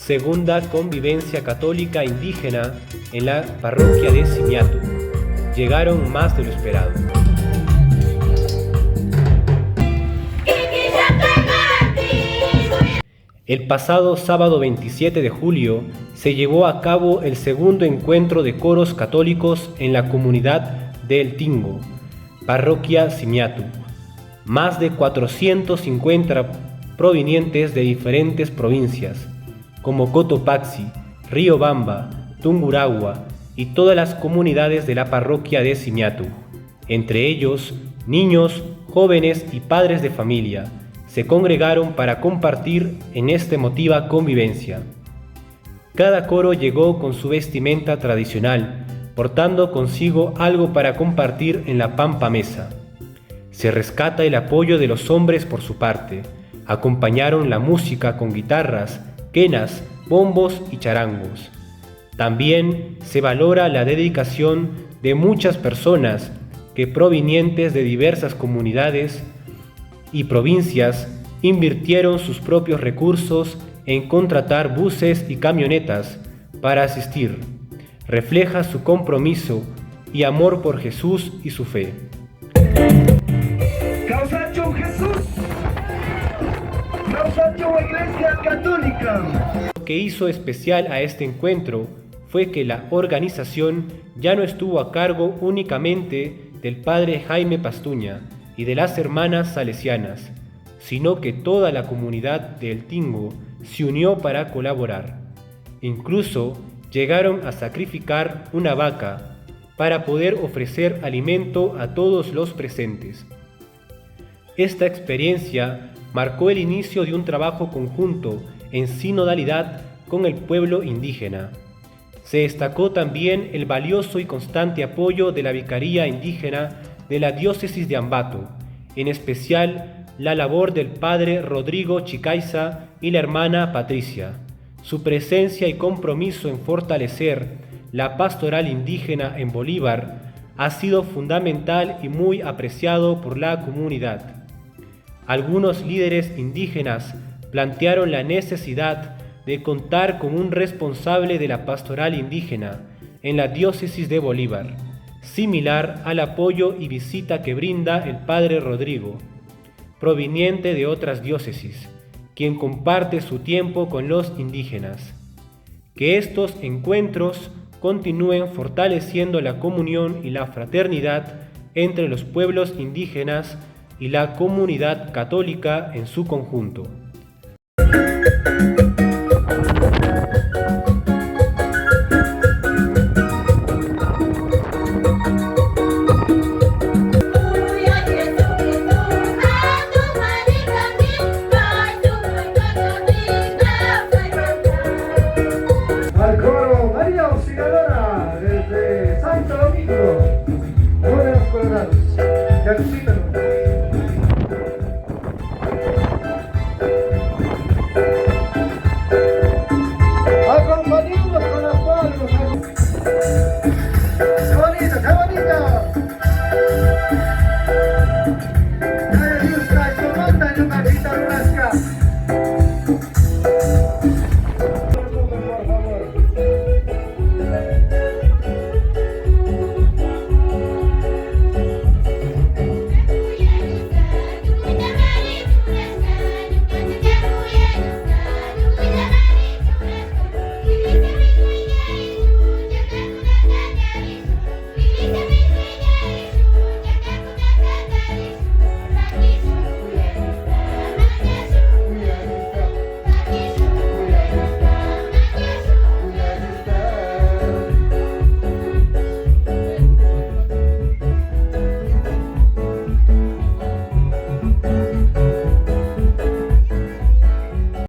segunda convivencia católica indígena en la parroquia de Simiatu. Llegaron más de lo esperado. El pasado sábado 27 de julio se llevó a cabo el segundo encuentro de coros católicos en la comunidad de El Tingo, parroquia Simiatu. Más de 450 provenientes de diferentes provincias, como Cotopaxi, Riobamba, Tungurahua y todas las comunidades de la parroquia de Simiatu, entre ellos niños, jóvenes y padres de familia, se congregaron para compartir en esta emotiva convivencia. Cada coro llegó con su vestimenta tradicional, portando consigo algo para compartir en la pampa mesa. Se rescata el apoyo de los hombres por su parte. Acompañaron la música con guitarras, quenas, bombos y charangos. También se valora la dedicación de muchas personas que provenientes de diversas comunidades y provincias invirtieron sus propios recursos en contratar buses y camionetas para asistir. Refleja su compromiso y amor por Jesús y su fe. ¡Causacho Jesús! ¡Causacho Iglesia Católica! Lo que hizo especial a este encuentro fue que la organización ya no estuvo a cargo únicamente del padre Jaime Pastuña y de las hermanas salesianas, sino que toda la comunidad de El Tingo se unió para colaborar. Incluso llegaron a sacrificar una vaca para poder ofrecer alimento a todos los presentes. Esta experiencia marcó el inicio de un trabajo conjunto en sinodalidad con el pueblo indígena. Se destacó también el valioso y constante apoyo de la Vicaría Indígena de la Diócesis de Ambato, en especial la labor del padre Rodrigo Chicaiza y la hermana Patricia. Su presencia y compromiso en fortalecer la pastoral indígena en Bolívar ha sido fundamental y muy apreciado por la comunidad. Algunos líderes indígenas plantearon la necesidad de contar con un responsable de la pastoral indígena en la diócesis de Bolívar, similar al apoyo y visita que brinda el padre Rodrigo, proveniente de otras diócesis, quien comparte su tiempo con los indígenas. Que estos encuentros continúen fortaleciendo la comunión y la fraternidad entre los pueblos indígenas y la comunidad católica en su conjunto.